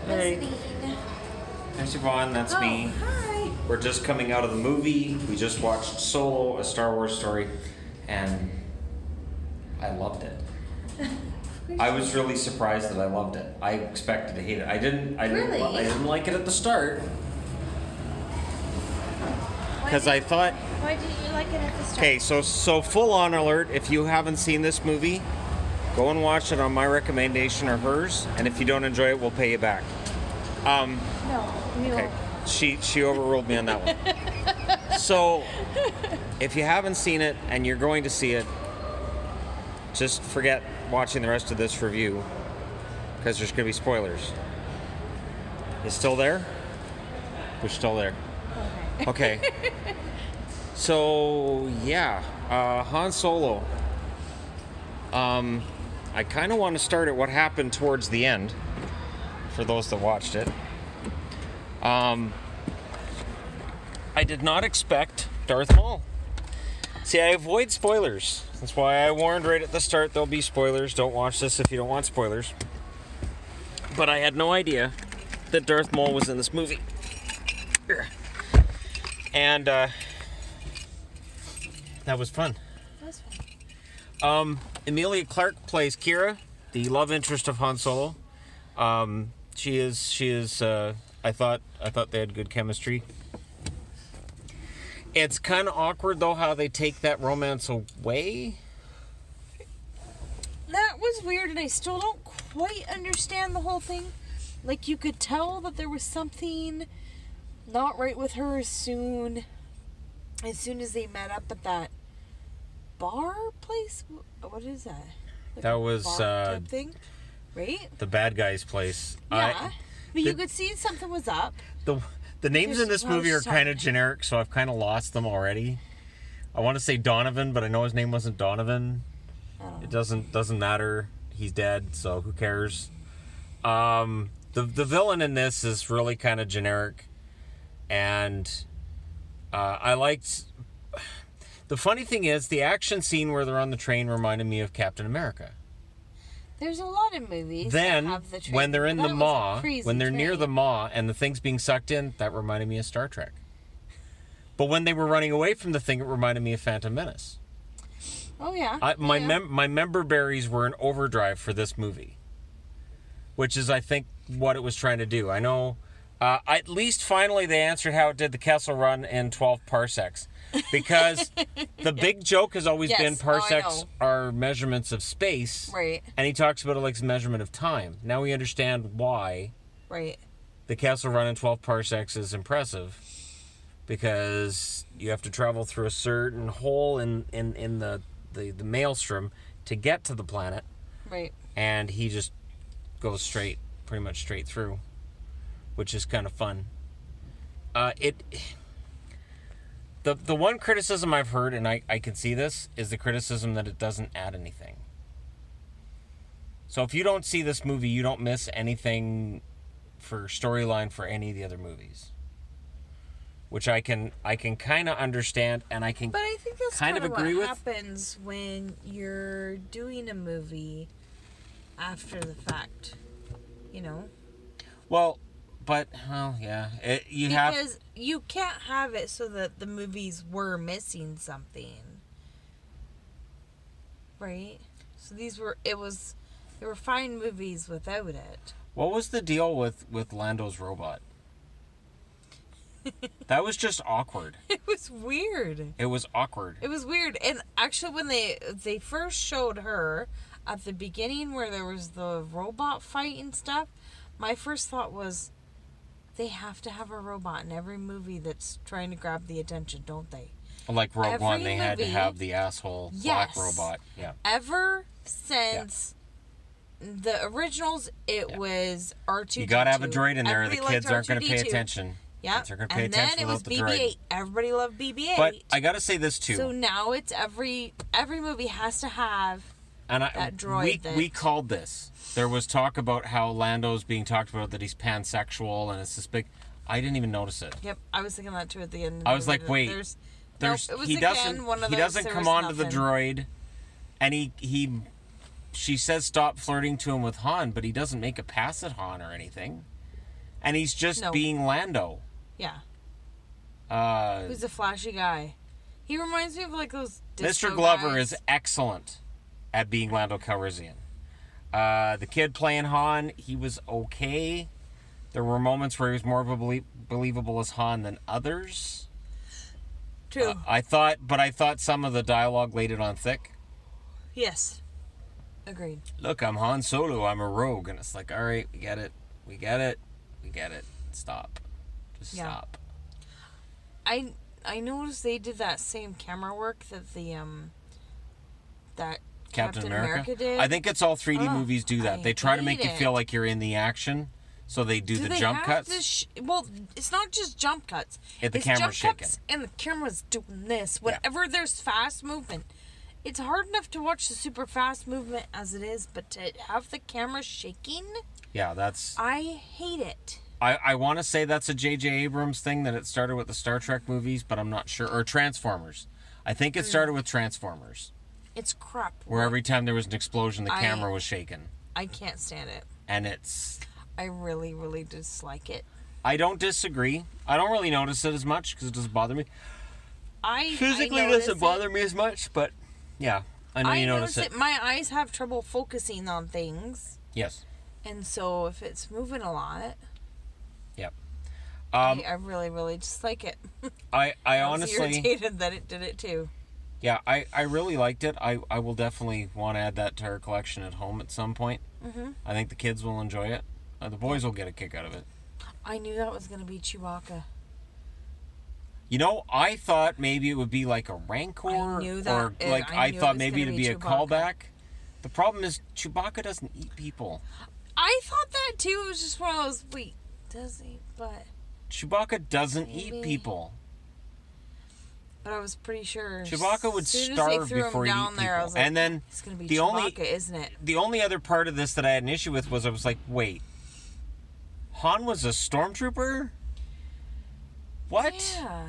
visiting. There's Yvonne, that's me. Hi. We're just coming out of the movie. We just watched Solo, a Star Wars story, and I loved it. I was really surprised that I loved it. I expected to hate it. I didn't like it at the start. Because I thought... Why didn't you like it at the start? Okay, so full on alert, if you haven't seen this movie, go and watch it on my recommendation or hers, and if you don't enjoy it, we'll pay you back. No, we Okay, won't. she overruled me on that one. So, if you haven't seen it and you're going to see it, just forget watching the rest of this review, because there's going to be spoilers. You still there? We're still there. Okay. So, yeah, Han Solo. I kind of want to start at what happened towards the end, for those that watched it. I did not expect Darth Maul. See, I avoid spoilers. That's why I warned right at the start there'll be spoilers. Don't watch this if you don't want spoilers. But I had no idea that Darth Maul was in this movie. And that was fun. That's fun. Emilia Clarke plays Kira, the love interest of Han Solo. She is. I thought they had good chemistry. It's kind of awkward though how they take that romance away. That was weird, and I still don't quite understand the whole thing. Like, you could tell that there was something not right with her as soon as they met up at that bar place. What is that? Like that was bar type thing, right? The bad guy's place. Yeah, but you could see something was up. The names in this movie are kind of generic, so I've kind of lost them already. I want to say Donovan, but I know his name wasn't Donovan. It doesn't matter. He's dead, so who cares? The villain in this is really kind of generic, and I liked. The funny thing is, the action scene where they're on the train reminded me of Captain America. There's a lot of movies then, that have the train. when they're in the maw, when they're near train. the maw and the thing's being sucked in, that reminded me of Star Trek. But when they were running away from the thing, it reminded me of Phantom Menace. Oh, yeah. My member berries were in overdrive for this movie, which is, I think, what it was trying to do. I know, at least finally they answered how it did the Kessel Run in 12 parsecs. Because the big joke has always been parsecs are measurements of space. Right. And he talks about it like a measurement of time. Now we understand why the Kessel Run in 12 parsecs is impressive. Because you have to travel through a certain hole in the maelstrom to get to the planet. Right. And he just goes pretty much straight through. Which is kind of fun. The one criticism I've heard, and I can see this, is the criticism that it doesn't add anything. So if you don't see this movie, you don't miss anything for storyline for any of the other movies. Which I can kind of understand, and I can But I think that's kind of agree what with. Happens when you're doing a movie after the fact, you know? Well, yeah. Because you can't have it so that the movies were missing something. Right? So they were fine movies without it. What was the deal with Lando's robot? That was just awkward. It was weird. It was awkward. It was weird. And actually when they first showed her at the beginning where there was the robot fight and stuff, my first thought was, they have to have a robot in every movie that's trying to grab the attention, don't they? Like Rogue One, they had to have the asshole black robot. Yeah. Ever since the originals, it was R2-D2. You gotta have a droid in there. Everybody the kids aren't going to pay R2-D2. attention. Yeah. And then it was BB-8. Everybody loved BB-8. But I gotta say this too. So now it's every movie has to have that droid. We called this. There was talk about how Lando's being talked about, that he's pansexual and it's this big. I didn't even notice it. Yep, I was thinking that too at the end. I was like, wait, he doesn't come onto the droid, and she says stop flirting to him with Han, but he doesn't make a pass at Han or anything. And he's just being Lando. Yeah. Uh, Who's a flashy guy. He reminds me of like those disco Mr. Glover guys. is excellent at being Lando Calrissian. The kid playing Han, he was okay. There were moments where he was more believable as Han than others. True. I thought some of the dialogue laid it on thick. Yes. Agreed. Look, I'm Han Solo. I'm a rogue. And it's like, all right, we get it. We get it. We get it. Stop. Just stop. I noticed they did that same camera work that the that Captain America did. I think it's all 3D movies do that. They try to make you feel like you're in the action, so they do the jump cuts. Well, it's not just jump cuts. The camera's shaking. And the camera's doing this. Whenever there's fast movement, it's hard enough to watch the super fast movement as it is, but to have the camera shaking, I hate it. I want to say that's a J.J. Abrams thing, that it started with the Star Trek movies, but I'm not sure. Or Transformers. I think it started with Transformers. It's crap. Where every time there was an explosion, the camera was shaken. I can't stand it. And it's... I really, really dislike it. I don't disagree. I don't really notice it as much because it doesn't bother me. Physically, it doesn't bother me as much, but yeah, I know you notice it. My eyes have trouble focusing on things. Yes. And so if it's moving a lot... Yep. I really, really dislike it. I honestly... was irritated that it did it too. Yeah, I really liked it. I will definitely want to add that to our collection at home at some point. Mm-hmm. I think the kids will enjoy it. The boys will get a kick out of it. I knew that was going to be Chewbacca. You know, I thought maybe it would be like a Rancor. I knew that. Or like I thought maybe it'd be a callback. The problem is Chewbacca doesn't eat people. I thought that too. It was just one of those, wait, does he? But... Chewbacca doesn't eat people. But I was pretty sure Chewbacca would starve before he eat people. I was like, and then it's gonna be Chewbacca, isn't it? The only other part of this that I had an issue with was I was like, wait, Han was a stormtrooper? What? Yeah.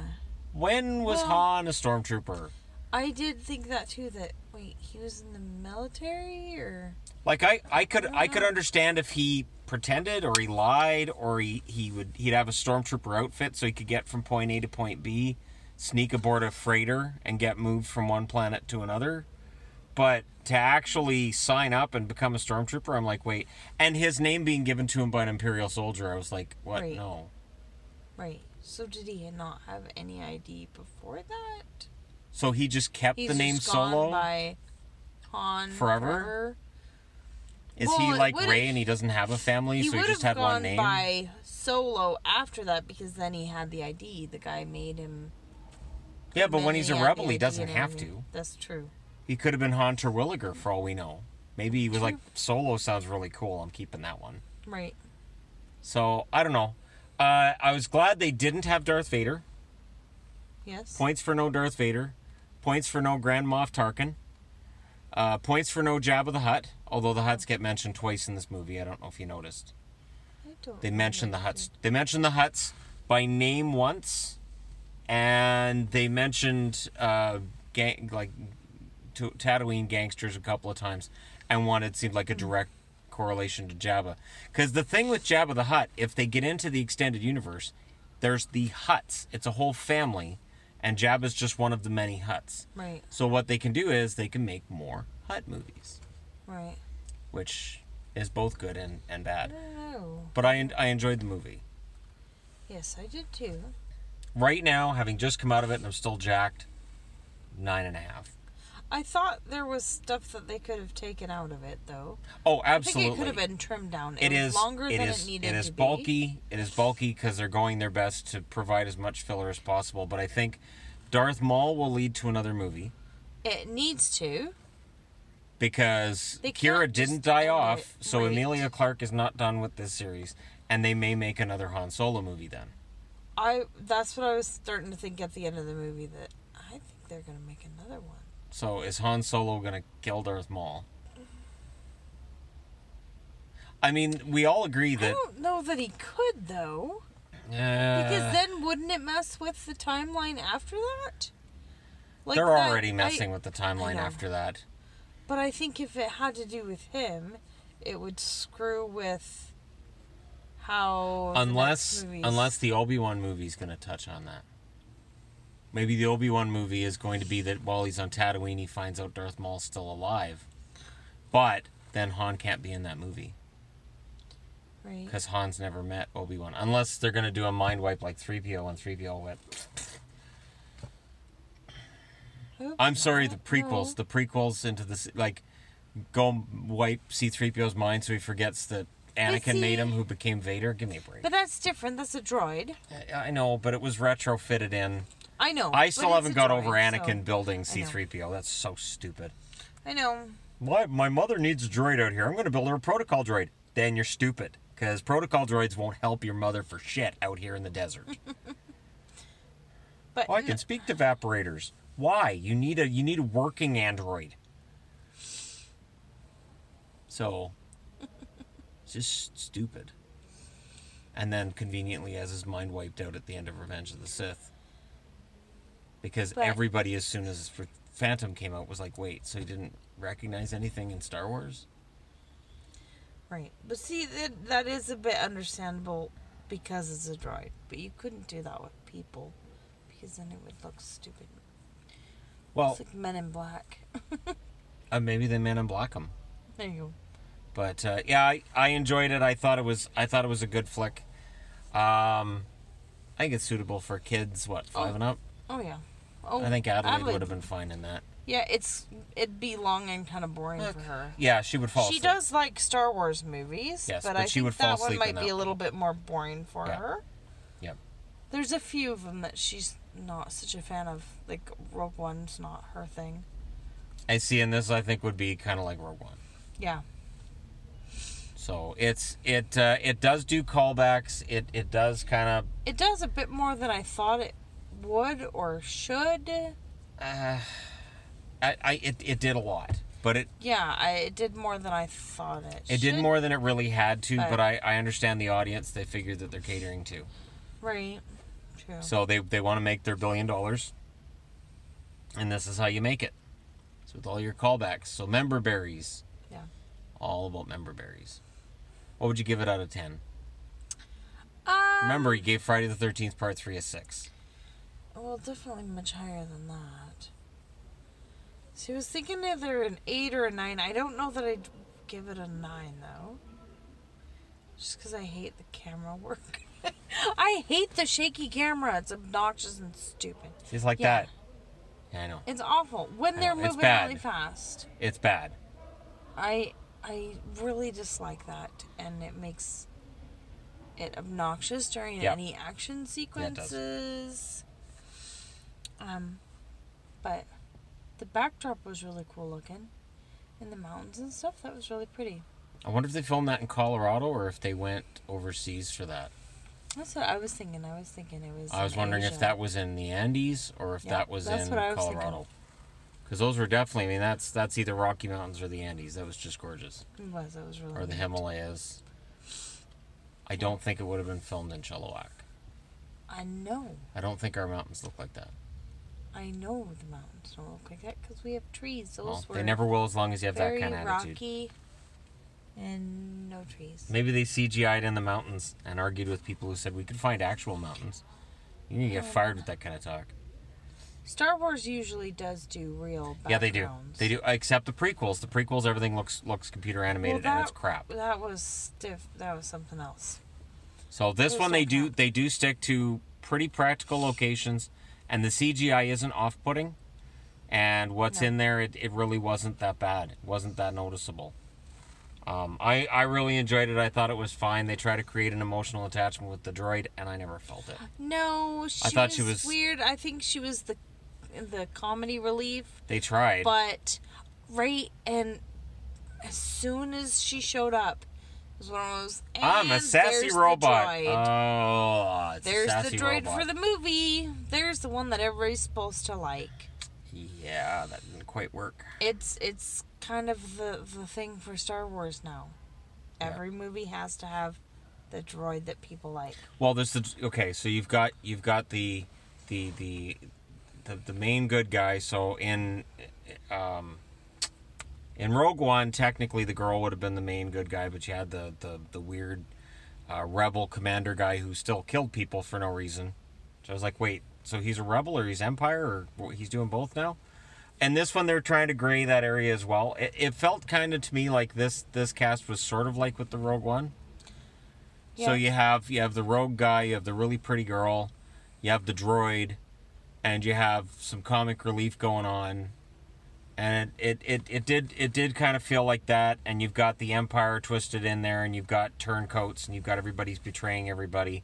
When was Han a stormtrooper? I did think that too. That wait, he was in the military, or like I could understand if he pretended or he lied or he'd have a stormtrooper outfit so he could get from point A to point B, sneak aboard a freighter and get moved from one planet to another. But to actually sign up and become a stormtrooper, I'm like, wait. And his name being given to him by an Imperial soldier, I was like, what? Right. No. Right. So did he not have any ID before that? So he just kept the name Solo? Gone by Han forever? Is he like Rey and he doesn't have a family, so he just had one name? He would have gone by Solo after that because then he had the ID. The guy made him... Yeah, but when he's a rebel, he doesn't have to. That's true. He could have been Han Terwilliger for all we know. Maybe he was like, Solo sounds really cool. I'm keeping that one. Right. So, I don't know. I was glad they didn't have Darth Vader. Yes. Points for no Darth Vader. Points for no Grand Moff Tarkin. Points for no Jabba the Hutt. Although the Hutts get mentioned twice in this movie. I don't know if you noticed. They mentioned the Hutts. They mentioned the Hutts by name once. And they mentioned Tatooine gangsters a couple of times. And one, it seemed like a direct correlation to Jabba. Because the thing with Jabba the Hutt, if they get into the extended universe, there's the Hutts. It's a whole family. And Jabba's just one of the many Hutts. Right. So what they can do is they can make more Hutt movies. Right. Which is both good and bad. I don't know. But I enjoyed the movie. Yes, I did too. Right now, having just come out of it and I'm still jacked, 9.5. I thought there was stuff that they could have taken out of it, though. Oh, absolutely. I think it could have been trimmed down. It was longer than it needed to be. It is bulky. It is bulky because they're going their best to provide as much filler as possible. But I think Darth Maul will lead to another movie. It needs to. Because Kira didn't die off, so Emilia Clarke is not done with this series. And they may make another Han Solo movie then. That's what I was starting to think at the end of the movie, that I think they're going to make another one. So is Han Solo going to kill Darth Maul? I mean, we all agree that... I don't know that he could, though. Because then wouldn't it mess with the timeline after that? Like they're already messing with the timeline after that. But I think if it had to do with him, it would screw with how unless the Obi-Wan movie is going to touch on that. Maybe the Obi-Wan movie is going to be that while he's on Tatooine, he finds out Darth Maul's still alive. But then Han can't be in that movie. Right. Because Han's never met Obi-Wan. Unless they're going to do a mind wipe like 3PO and 3PO went... I'm sorry, the prequels. No. The prequels into this... Like, go wipe C-3PO's mind so he forgets that Anakin made him, who became Vader. Give me a break. But that's different. That's a droid. I know, but it was retrofitted in... I know. I still haven't got over Anakin building C-3PO. That's so stupid. I know. My mother needs a droid out here. I'm going to build her a protocol droid. Then you're stupid. Because protocol droids won't help your mother for shit out here in the desert. But I can speak to evaporators. Why? You need a working android. So, it's just stupid. And then conveniently has his mind wiped out at the end of Revenge of the Sith. Because everybody, as soon as Phantom came out, was like, wait, so he didn't recognize anything in Star Wars? Right. But see, that is a bit understandable because it's a droid. But you couldn't do that with people. Because then it would look stupid. Well, it's like Men in Black. Maybe they Men in Black them. There you go. But, yeah, I enjoyed it. I thought it was a good flick. I think it's suitable for kids, 5 and up? Oh, yeah. Oh, I think Adelaide would have been fine in that. Yeah, it'd be long and kind of boring for her. Yeah, she would fall asleep. She does like Star Wars movies, yes, but I think that one might be a little bit more boring for her. Yep. There's a few of them that she's not such a fan of. Like, Rogue One's not her thing. I see, and this I think would be kind of like Rogue One. Yeah. So it does do callbacks. It does kind of... It does a bit more than I thought it would or should. It did a lot, but it did more than I thought it should. It did more than it really had to, but I understand the audience. They figured that they're catering to. Right. True. So they want to make their $1 billion, and this is how you make it. It's with all your callbacks. So member berries. Yeah. All about member berries. What would you give it out of 10? Remember, you gave Friday the 13th Part 3 a 6. Well, definitely much higher than that. See, I was thinking either an 8 or a 9. I don't know that I'd give it a 9, though. Just because I hate the camera work. I hate the shaky camera. It's obnoxious and stupid. It's like that. Yeah, I know. It's awful. When they're moving really fast. It's bad. I really dislike that. And it makes it obnoxious during any action sequences. But the backdrop was really cool looking. And the mountains and stuff, that was really pretty. I wonder if they filmed that in Colorado or if they went overseas for that. That's what I was thinking. I was thinking it was I was wondering if that was in the Andes or if that was in Colorado. Because those were definitely, I mean, that's either Rocky Mountains or the Andes. That was just gorgeous. It was. That was really Or the Himalayas. I don't think it would have been filmed in Chilliwack. I know. I don't think our mountains look like that. I know the mountains don't look like that because we have trees. They never will as long as you have that kind of attitude. Very rocky and no trees. Maybe they CGI'd in the mountains and argued with people who said we could find actual mountains. You need to get fired with that kind of talk. Star Wars usually does do real backgrounds. Yeah, they do. They do, except the prequels. The prequels, everything looks computer animated and it's crap. That was stiff. That was something else. So this one they do stick to pretty practical locations, and the CGI isn't off-putting. And what's in there, it really wasn't that bad. It wasn't that noticeable. I really enjoyed it. I thought it was fine. They try to create an emotional attachment with the droid, and I never felt it. No, she was weird. I think she was the comedy relief. They tried. But, and as soon as she showed up, it was one of those, I'm a sassy robot. Oh, it's there's a sassy the droid robot. for the movie. There's the one that everybody's supposed to like. Yeah, that didn't quite work. It's kind of the thing for Star Wars now. Every movie has to have the droid that people like. Well, there's so you've got the main good guy. So in Rogue One, technically the girl would have been the main good guy, but you had the weird rebel commander guy who still killed people for no reason. So I was like, wait, so he's a rebel or he's Empire or he's doing both now? And this one, they're trying to gray that area as well. It felt kind of to me like this cast was sort of like with the Rogue One. Yeah. So you have the rogue guy, you have the really pretty girl, you have the droid, and you have some comic relief going on. And it did kind of feel like that. And you've got the Empire twisted in there, and you've got turncoats, and you've got everybody's betraying everybody.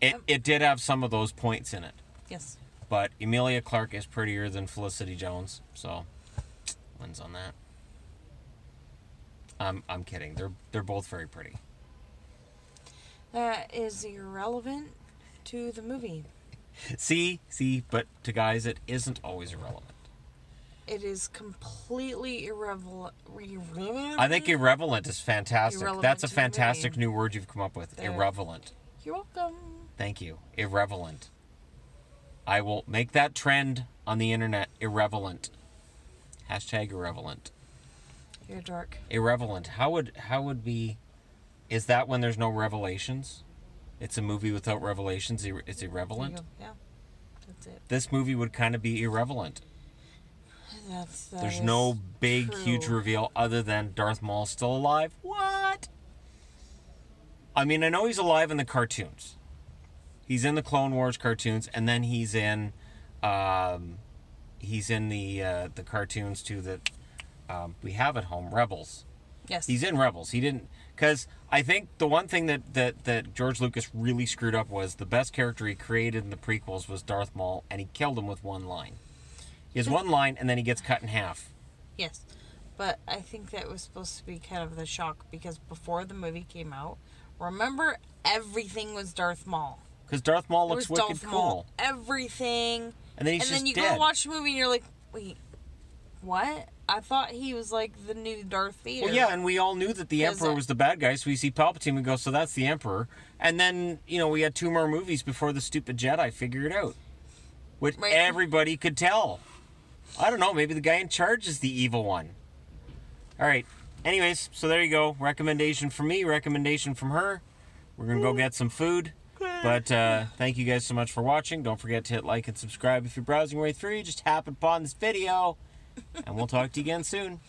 It did have some of those points in it. Yes. But Emilia Clarke is prettier than Felicity Jones, so wins on that. I'm kidding. They're both very pretty. That is irrelevant to the movie. See, but to guys, it isn't always irrelevant. It is completely irrelevant. I think irrelevant is fantastic. Irrelevant. That's a fantastic new word you've come up with. There. Irrelevant. You're welcome. Thank you. Irrelevant. I will make that trend on the internet. Irrelevant. Hashtag irrelevant. You're dark. Irrelevant. How would be... Is that when there's no revelations? It's a movie without revelations. It's irrelevant? Yeah. That's it. This movie would kind of be irrelevant. There's no big, huge reveal other than Darth Maul's still alive. What? I mean, I know he's alive in the cartoons. He's in the Clone Wars cartoons, and then he's in the cartoons too that we have at home, Rebels. Yes. He's in Rebels. He didn't, because I think the one thing that George Lucas really screwed up was the best character he created in the prequels was Darth Maul, and he killed him with one line. He has one line, and then he gets cut in half. Yes, but I think that was supposed to be kind of the shock, because before the movie came out, remember, everything was Darth Maul. Because Darth Maul looks wicked Darth cool. Maul, everything. And then he's just dead. And then you go watch the movie and you're like, wait, what? I thought he was like the new Darth Vader. Well, yeah, and we all knew that the Emperor was the bad guy, so we see Palpatine and go, so that's the Emperor. And then, we had 2 more movies before the stupid Jedi figured it out. Which everybody could tell. I don't know, maybe the guy in charge is the evil one. All right. Anyways, so there you go. Recommendation from me, recommendation from her. We're going to go get some food. But thank you guys so much for watching. Don't forget to hit like and subscribe if you're browsing your way through. You just happen upon this video. And we'll talk to you again soon.